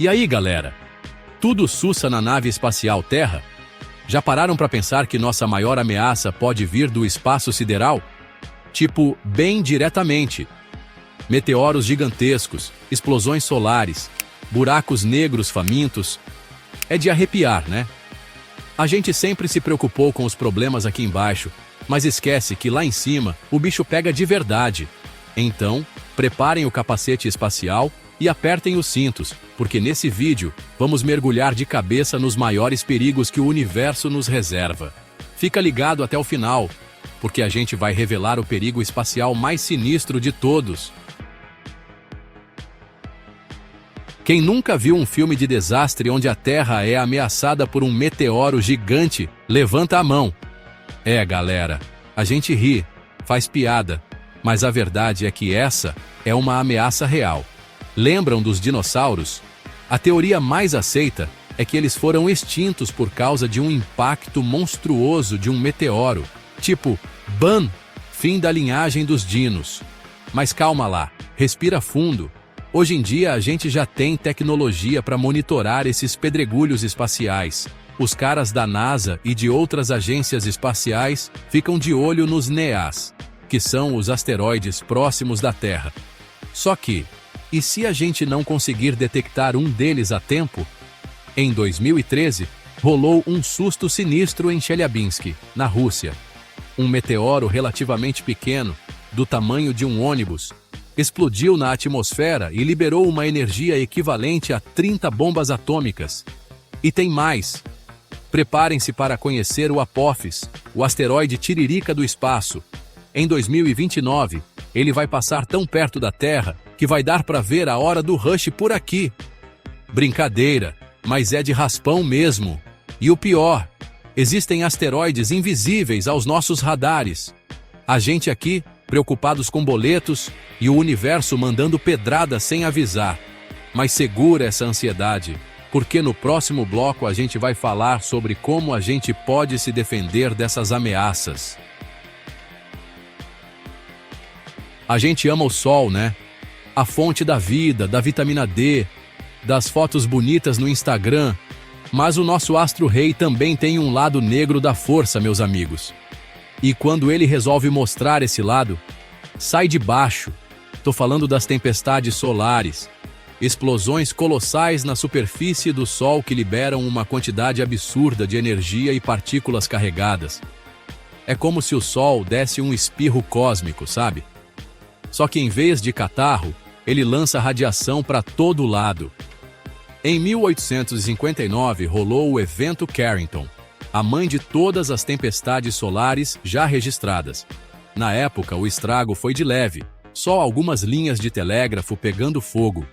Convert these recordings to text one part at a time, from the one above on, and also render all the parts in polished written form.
E aí, galera? Tudo sussa na nave espacial Terra? Já pararam para pensar que nossa maior ameaça pode vir do espaço sideral? Tipo, bem diretamente. Meteoros gigantescos, explosões solares, buracos negros famintos. É de arrepiar, né? A gente sempre se preocupou com os problemas aqui embaixo, mas esquece que lá em cima o bicho pega de verdade. Então, preparem o capacete espacial e apertem os cintos, porque nesse vídeo vamos mergulhar de cabeça nos maiores perigos que o universo nos reserva. Fica ligado até o final, porque a gente vai revelar o perigo espacial mais sinistro de todos. Quem nunca viu um filme de desastre onde a Terra é ameaçada por um meteoro gigante, levanta a mão. Galera, a gente ri, faz piada, mas a verdade é que essa é uma ameaça real. Lembram dos dinossauros? A teoria mais aceita é que eles foram extintos por causa de um impacto monstruoso de um meteoro. Tipo, BAM! Fim da linhagem dos dinos. Mas calma lá, respira fundo. Hoje em dia a gente já tem tecnologia para monitorar esses pedregulhos espaciais. Os caras da NASA e de outras agências espaciais ficam de olho nos NEAs, que são os asteroides próximos da Terra. Só que, e se a gente não conseguir detectar um deles a tempo? Em 2013, rolou um susto sinistro em Chelyabinsk, na Rússia. Um meteoro relativamente pequeno, do tamanho de um ônibus, explodiu na atmosfera e liberou uma energia equivalente a 30 bombas atômicas. E tem mais. Preparem-se para conhecer o Apophis, o asteroide Tiririca do espaço. Em 2029, ele vai passar tão perto da Terra que vai dar para ver a hora do rush por aqui. Brincadeira, mas é de raspão mesmo. E o pior, existem asteroides invisíveis aos nossos radares. A gente aqui, preocupados com boletos, e o universo mandando pedrada sem avisar. Mas segura essa ansiedade, porque no próximo bloco a gente vai falar sobre como a gente pode se defender dessas ameaças. A gente ama o Sol, né? A fonte da vida, da vitamina D, das fotos bonitas no Instagram. Mas o nosso astro-rei também tem um lado negro da força, meus amigos. E quando ele resolve mostrar esse lado, sai de baixo. Tô falando das tempestades solares, explosões colossais na superfície do Sol que liberam uma quantidade absurda de energia e partículas carregadas. É como se o Sol desse um espirro cósmico, sabe? Só que em vez de catarro, ele lança radiação para todo lado. Em 1859 rolou o evento Carrington, a mãe de todas as tempestades solares já registradas. Na época, o estrago foi de leve, só algumas linhas de telégrafo pegando fogo.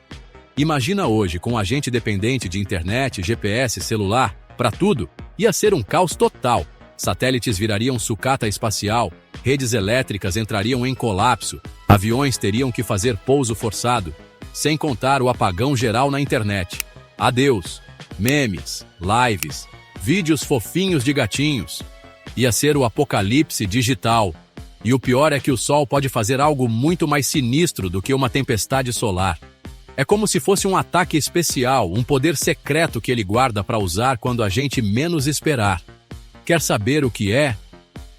Imagina hoje, com a gente dependente de internet, GPS, celular, para tudo, ia ser um caos total. Satélites virariam sucata espacial, redes elétricas entrariam em colapso, aviões teriam que fazer pouso forçado, sem contar o apagão geral na internet. Adeus, memes, lives, vídeos fofinhos de gatinhos. Ia ser o apocalipse digital. E o pior é que o Sol pode fazer algo muito mais sinistro do que uma tempestade solar. É como se fosse um ataque especial, um poder secreto que ele guarda para usar quando a gente menos esperar. Quer saber o que é?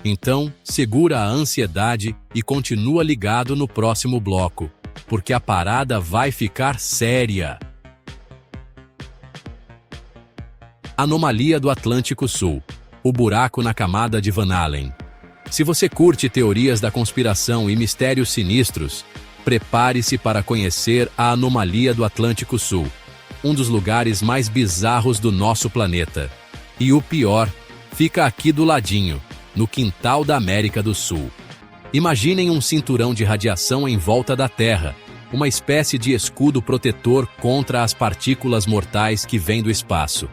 Então, segura a ansiedade e continua ligado no próximo bloco, porque a parada vai ficar séria. Anomalia do Atlântico Sul. O buraco na camada de Van Allen. Se você curte teorias da conspiração e mistérios sinistros, prepare-se para conhecer a anomalia do Atlântico Sul, um dos lugares mais bizarros do nosso planeta. E o pior, fica aqui do ladinho, no quintal da América do Sul. Imaginem um cinturão de radiação em volta da Terra, uma espécie de escudo protetor contra as partículas mortais que vêm do espaço.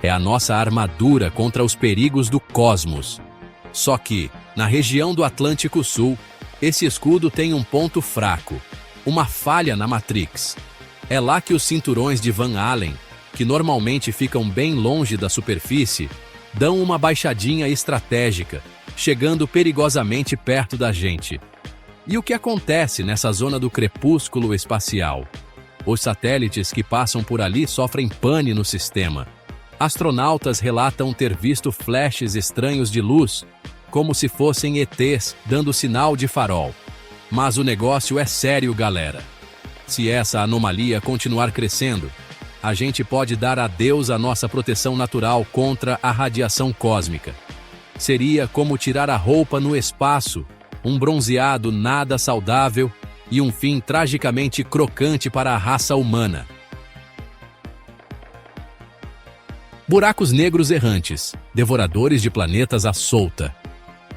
É a nossa armadura contra os perigos do cosmos. Só que, na região do Atlântico Sul, esse escudo tem um ponto fraco, uma falha na Matrix. É lá que os cinturões de Van Allen, que normalmente ficam bem longe da superfície, dão uma baixadinha estratégica, chegando perigosamente perto da gente. E o que acontece nessa zona do crepúsculo espacial? Os satélites que passam por ali sofrem pane no sistema. Astronautas relatam ter visto flashes estranhos de luz, como se fossem ETs dando sinal de farol. Mas o negócio é sério, galera. Se essa anomalia continuar crescendo, a gente pode dar adeus à nossa proteção natural contra a radiação cósmica. Seria como tirar a roupa no espaço, um bronzeado nada saudável e um fim tragicamente crocante para a raça humana. Buracos negros errantes, devoradores de planetas à solta.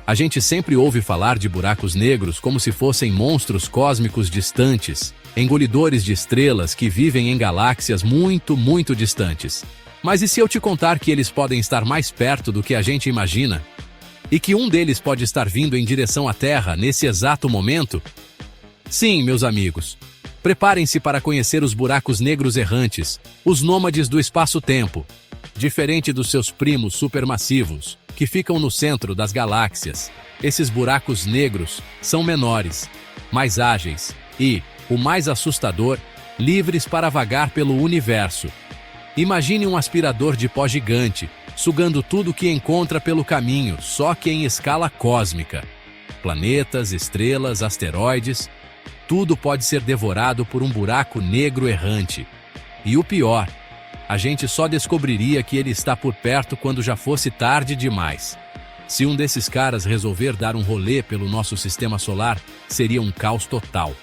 A gente sempre ouve falar de buracos negros como se fossem monstros cósmicos distantes, engolidores de estrelas que vivem em galáxias muito, muito distantes. Mas e se eu te contar que eles podem estar mais perto do que a gente imagina? E que um deles pode estar vindo em direção à Terra nesse exato momento? Sim, meus amigos. Preparem-se para conhecer os buracos negros errantes, os nômades do espaço-tempo. Diferente dos seus primos supermassivos, que ficam no centro das galáxias, esses buracos negros são menores, mais ágeis e, o mais assustador, livres para vagar pelo universo. Imagine um aspirador de pó gigante, sugando tudo o que encontra pelo caminho, só que em escala cósmica. Planetas, estrelas, asteroides, tudo pode ser devorado por um buraco negro errante. E o pior, a gente só descobriria que ele está por perto quando já fosse tarde demais. Se um desses caras resolver dar um rolê pelo nosso sistema solar, seria um caos total.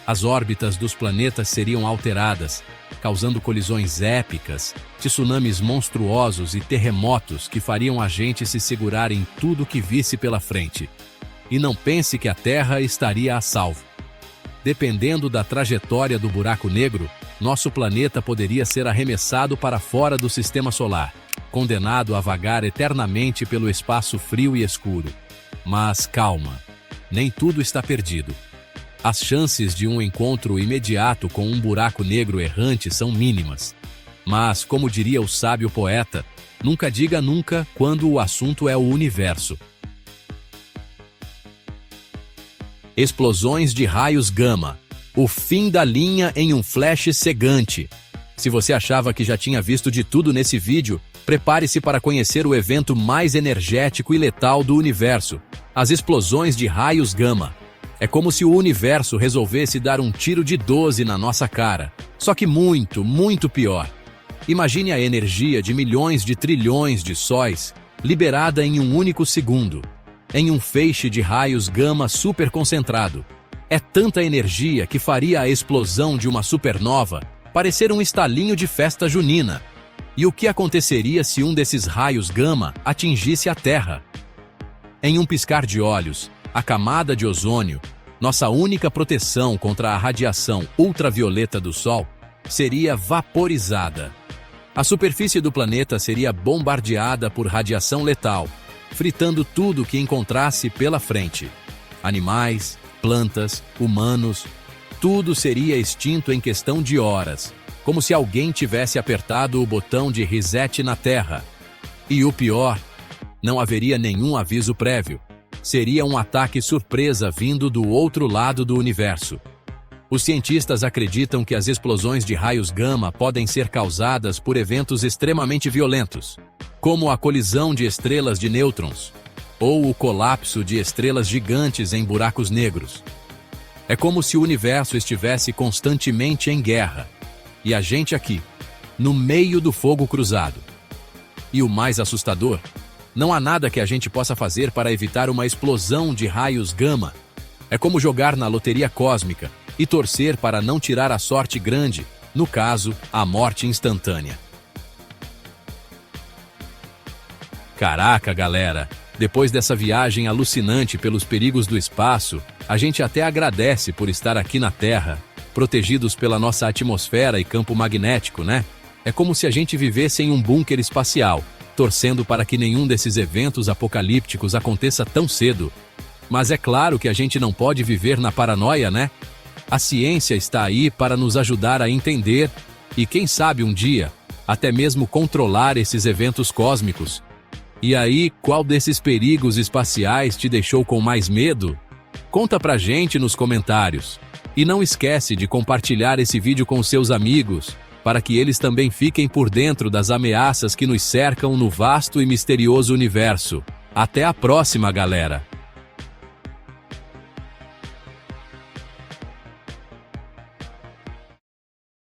As órbitas dos planetas seriam alteradas, causando colisões épicas, tsunamis monstruosos e terremotos que fariam a gente se segurar em tudo que visse pela frente. E não pense que a Terra estaria a salvo. Dependendo da trajetória do buraco negro, nosso planeta poderia ser arremessado para fora do sistema solar, condenado a vagar eternamente pelo espaço frio e escuro. Mas calma, nem tudo está perdido. As chances de um encontro imediato com um buraco negro errante são mínimas. Mas, como diria o sábio poeta, nunca diga nunca quando o assunto é o universo. Explosões de raios gama. O fim da linha em um flash cegante. Se você achava que já tinha visto de tudo nesse vídeo, prepare-se para conhecer o evento mais energético e letal do universo, as explosões de raios gama. É como se o universo resolvesse dar um tiro de 12 na nossa cara, só que muito, muito pior. Imagine a energia de milhões de trilhões de sóis liberada em um único segundo, em um feixe de raios gama superconcentrado. É tanta energia que faria a explosão de uma supernova parecer um estalinho de festa junina. E o que aconteceria se um desses raios gama atingisse a Terra? Em um piscar de olhos, a camada de ozônio, nossa única proteção contra a radiação ultravioleta do Sol, seria vaporizada. A superfície do planeta seria bombardeada por radiação letal, fritando tudo que encontrasse pela frente. Animais, plantas, humanos, tudo seria extinto em questão de horas, como se alguém tivesse apertado o botão de reset na Terra. E o pior, não haveria nenhum aviso prévio. Seria um ataque surpresa vindo do outro lado do universo. Os cientistas acreditam que as explosões de raios gama podem ser causadas por eventos extremamente violentos, como a colisão de estrelas de nêutrons, ou o colapso de estrelas gigantes em buracos negros. É como se o universo estivesse constantemente em guerra, e a gente aqui, no meio do fogo cruzado. E o mais assustador, não há nada que a gente possa fazer para evitar uma explosão de raios gama. É como jogar na loteria cósmica e torcer para não tirar a sorte grande, no caso, a morte instantânea. Caraca, galera! Depois dessa viagem alucinante pelos perigos do espaço, a gente até agradece por estar aqui na Terra, protegidos pela nossa atmosfera e campo magnético, né? É como se a gente vivesse em um bunker espacial, torcendo para que nenhum desses eventos apocalípticos aconteça tão cedo. Mas é claro que a gente não pode viver na paranoia, né? A ciência está aí para nos ajudar a entender e, quem sabe um dia, até mesmo controlar esses eventos cósmicos. E aí, qual desses perigos espaciais te deixou com mais medo? Conta pra gente nos comentários. E não esquece de compartilhar esse vídeo com seus amigos, para que eles também fiquem por dentro das ameaças que nos cercam no vasto e misterioso universo. Até a próxima, galera!